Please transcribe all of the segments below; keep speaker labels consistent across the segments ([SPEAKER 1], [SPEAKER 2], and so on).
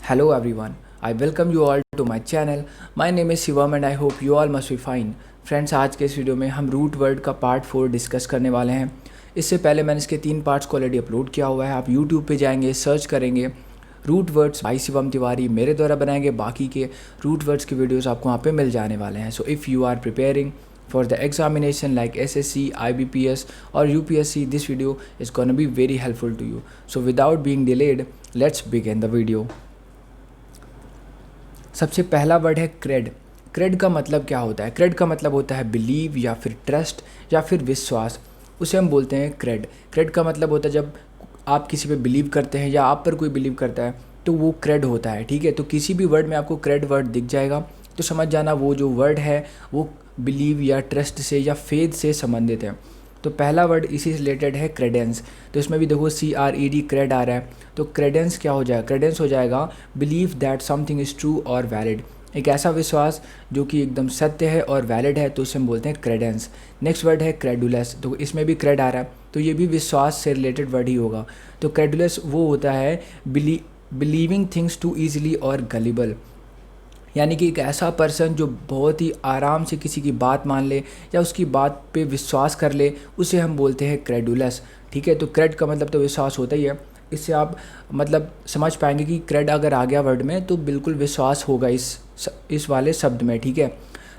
[SPEAKER 1] Hello everyone, I welcome you all to my channel. My name is Shivam and I hope you all must be fine. Friends, आज के इस video में हम root word का part 4 discuss करने वाले हैं। इससे पहले मैंने इसके 3 पार्ट्स को ऑलरेडी अपलोड किया हुआ है। आप यूट्यूब पे जाएंगे, सर्च करेंगे root words by Shivam Tiwari, मेरे द्वारा बनाएंगे बाकी के रूट वर्ड्स के वीडियोज़ आपको वहाँ पे मिल जाने वाले हैं। So if you are preparing for the examination like SSC, IBPS or UPSC, this video is gonna be very helpful to you. So without being delayed, let's begin the video. सबसे पहला word है crate. Crate का मतलब क्या होता है? Crate का मतलब होता है बिलीव या फिर ट्रस्ट या फिर विश्वास, उसे हम बोलते हैं क्रेड। क्रेड का मतलब होता है जब आप किसी पे बिलीव करते हैं या आप पर कोई बिलीव करता है तो वो क्रेड होता है। ठीक है, तो किसी भी वर्ड में आपको क्रेड वर्ड दिख जाएगा तो समझ जाना वो जो वर्ड है वो बिलीव या ट्रस्ट से या फेथ से संबंधित है। तो पहला वर्ड इसी से रिलेटेड है क्रेडेंस। तो इसमें भी देखो CRED क्रेड आ रहा है, तो क्रेडेंस क्या हो जाएगा? क्रेडेंस हो जाएगा believe that something is true और वैलिड, एक ऐसा विश्वास जो कि एकदम सत्य है और वैलिड है, तो उसे हम बोलते हैं क्रेडेंस। नेक्स्ट वर्ड है क्रेडुलस। तो इसमें भी क्रेड आ रहा है, तो ये भी विश्वास से रिलेटेड वर्ड ही होगा। तो क्रेडुलस वो होता है बिलीविंग थिंग्स टू ईजिली और गलिबल, यानी कि एक ऐसा पर्सन जो बहुत ही आराम से किसी की बात मान ले या उसकी बात पे विश्वास कर ले, उसे हम बोलते हैं क्रेडुलस। ठीक है, तो क्रेड का मतलब तो विश्वास होता ही है। इससे आप मतलब समझ पाएंगे कि क्रेड अगर आ गया वर्ड में तो बिल्कुल विश्वास होगा इस वाले शब्द में। ठीक है,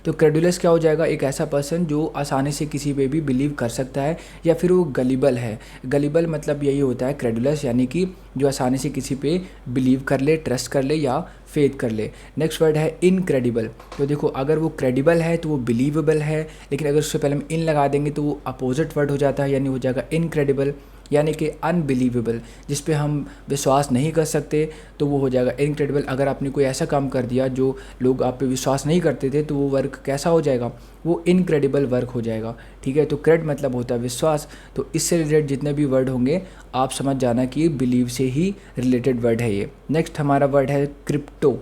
[SPEAKER 1] तो क्रेडुलस क्या हो जाएगा? एक ऐसा पर्सन जो आसानी से किसी पे भी बिलीव कर सकता है या फिर वो गलिबल है। गलिबल मतलब यही होता है क्रेडुलस, यानी कि जो आसानी से किसी पे बिलीव कर ले, ट्रस्ट कर ले या फेथ कर ले। नेक्स्ट वर्ड है इनक्रेडिबल। तो देखो, अगर वो क्रेडिबल है तो वो बिलीवेबल है, लेकिन अगर उससे पहले हम इन लगा देंगे तो वो अपोजिट वर्ड हो जाता है, यानी हो जाएगा इनक्रेडिबल, यानी कि अनबिलीवेबल, जिस पे हम विश्वास नहीं कर सकते तो वो हो जाएगा इनक्रेडिबल। अगर आपने कोई ऐसा काम कर दिया जो लोग आप पे विश्वास नहीं करते थे तो वो वर्क कैसा हो जाएगा? वो इनक्रेडिबल वर्क हो जाएगा। ठीक है, तो क्रेड मतलब होता है विश्वास। तो इससे रिलेटेड जितने भी वर्ड होंगे आप समझ जाना कि बिलीव से ही रिलेटेड वर्ड है ये। नेक्स्ट हमारा वर्ड है क्रिप्टो।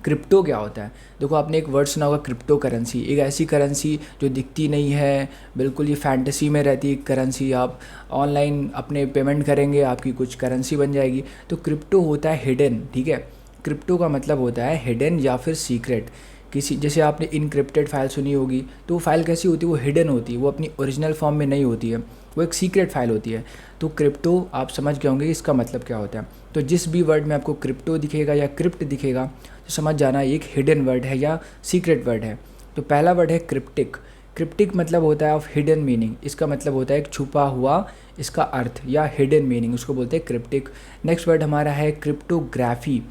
[SPEAKER 1] क्रिप्टो क्या होता है? देखो, आपने एक वर्ड सुना होगा क्रिप्टो करेंसी, एक ऐसी करेंसी जो दिखती नहीं है, बिल्कुल ये फैंटेसी में रहती है करेंसी। आप ऑनलाइन अपने पेमेंट करेंगे, आपकी कुछ करेंसी बन जाएगी। तो क्रिप्टो होता है हिडन। ठीक है, क्रिप्टो का मतलब होता है हिडन या फिर सीक्रेट। किसी जैसे आपने इनक्रिप्टेड फाइल सुनी होगी, तो वो फाइल कैसी होती है? वो हिडन होती है, वो अपनी ओरिजिनल फॉर्म में नहीं होती है, वो एक सीक्रेट फाइल होती है। तो क्रिप्टो आप समझ गए होंगे इसका मतलब क्या होता है। तो जिस भी वर्ड में आपको क्रिप्टो दिखेगा या क्रिप्ट दिखेगा तो समझ जाना एक हिडन वर्ड है या सीक्रेट वर्ड है। तो पहला वर्ड है क्रिप्टिक। क्रिप्टिक मतलब होता है ऑफ हिडन मीनिंग, इसका मतलब होता है एक छुपा हुआ इसका अर्थ या हिडन मीनिंग, उसको बोलते हैं क्रिप्टिक। नेक्स्ट वर्ड हमारा है क्रिप्टोग्राफी।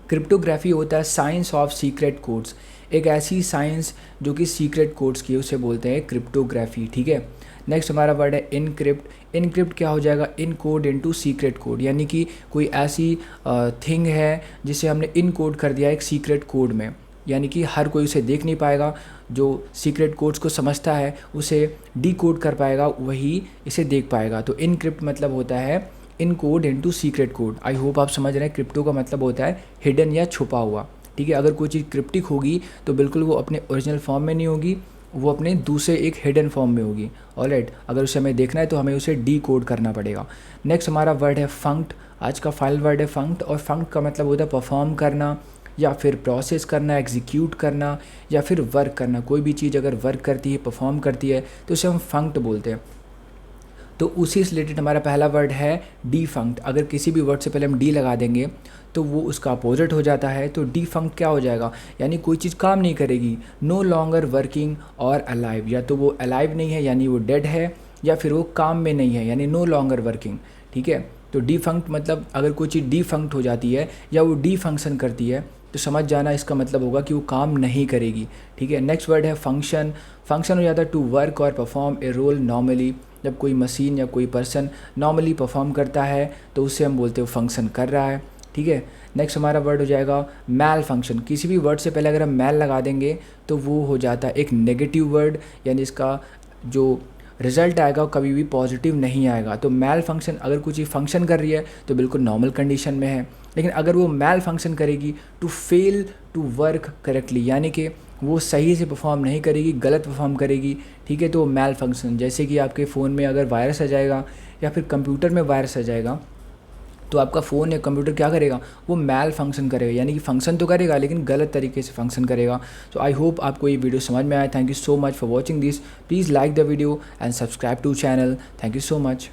[SPEAKER 1] क्रिप्टोग्राफी होता है साइंस ऑफ सीक्रेट कोड्स, एक ऐसी साइंस जो कि सीक्रेट कोड्स की, उसे बोलते हैं क्रिप्टोग्राफी। ठीक है, नेक्स्ट हमारा वर्ड है इनक्रिप्ट। इनक्रिप्ट क्या हो जाएगा? इन कोड इनटू सीक्रेट कोड, यानी कि कोई ऐसी थिंग है जिसे हमने इन कोड कर दिया एक सीक्रेट कोड में, यानी कि हर कोई उसे देख नहीं पाएगा। जो सीक्रेट कोड्स को समझता है उसे डी कोड कर पाएगा, वही इसे देख पाएगा। तो इनक्रिप्ट मतलब होता है encode into secret code. I hope आप समझ रहे हैं। क्रिप्टो का मतलब होता है हिडन या छुपा हुआ। ठीक है, अगर कोई चीज़ क्रिप्टिक होगी तो बिल्कुल वो अपने ओरिजिनल फॉर्म में नहीं होगी, वो अपने दूसरे एक हिडन फॉर्म में होगी। ऑलराइट, अगर उसे हमें देखना है तो हमें उसे डी कोड करना पड़ेगा। नेक्स्ट हमारा वर्ड है फंक्ट। आज का फाइनल वर्ड है फंक्ट, और फंक्ट का मतलब होता है परफॉर्म करना या फिर प्रोसेस करना, एग्जीक्यूट करना या फिर वर्क करना। कोई भी चीज़ अगर वर्क करती है, परफॉर्म करती है तो उसे हम फंक्ट बोलते हैं। तो उसी से रिलेटेड हमारा पहला वर्ड है डिफंक्ट। अगर किसी भी वर्ड से पहले हम डी लगा देंगे तो वो उसका अपोजिट हो जाता है। तो डिफंक्ट क्या हो जाएगा? यानी कोई चीज़ काम नहीं करेगी, नो लॉन्गर वर्किंग और अलाइव, या तो वो अलाइव नहीं है यानी वो डेड है, या फिर वो काम में नहीं है यानी नो लॉन्गर वर्किंग। ठीक है, तो डिफंक्ट मतलब अगर कोई चीज़ डिफंक्ट हो जाती है या वो डी फंक्शन करती है तो समझ जाना इसका मतलब होगा कि वो काम नहीं करेगी। ठीक है, नेक्स्ट वर्ड है फंक्शन। फंक्शन हो जाता है टू वर्क और परफॉर्म ए रोल नॉर्मली। जब कोई मशीन या कोई पर्सन नॉर्मली परफॉर्म करता है तो उससे हम बोलते हैं फंक्शन कर रहा है। ठीक है, नेक्स्ट हमारा वर्ड हो जाएगा मैल फंक्शन। किसी भी वर्ड से पहले अगर हम मैल लगा देंगे तो वो हो जाता है एक नेगेटिव वर्ड, यानी इसका जो रिजल्ट आएगा वो कभी भी पॉजिटिव नहीं आएगा। तो मैल फंक्शन, अगर कोई चीज़ फंक्शन कर रही है तो बिल्कुल नॉर्मल कंडीशन में है, लेकिन अगर वो मैल फंक्शन करेगी to fail to work correctly, यानी कि वो सही से परफॉर्म नहीं करेगी, गलत परफॉर्म करेगी। ठीक है, तो वो मैल फंक्शन, जैसे कि आपके फ़ोन में अगर वायरस आ जाएगा या फिर कंप्यूटर में वायरस आ जाएगा तो आपका फ़ोन या कंप्यूटर क्या करेगा, वो मैल फंक्शन करेगा, यानी कि फ़ंक्शन तो करेगा लेकिन गलत तरीके से फंक्शन करेगा। तो आई होप आपको ये वीडियो समझ में आया। Thank you so much for watching this. Please like the video and subscribe to channel. Thank you so much.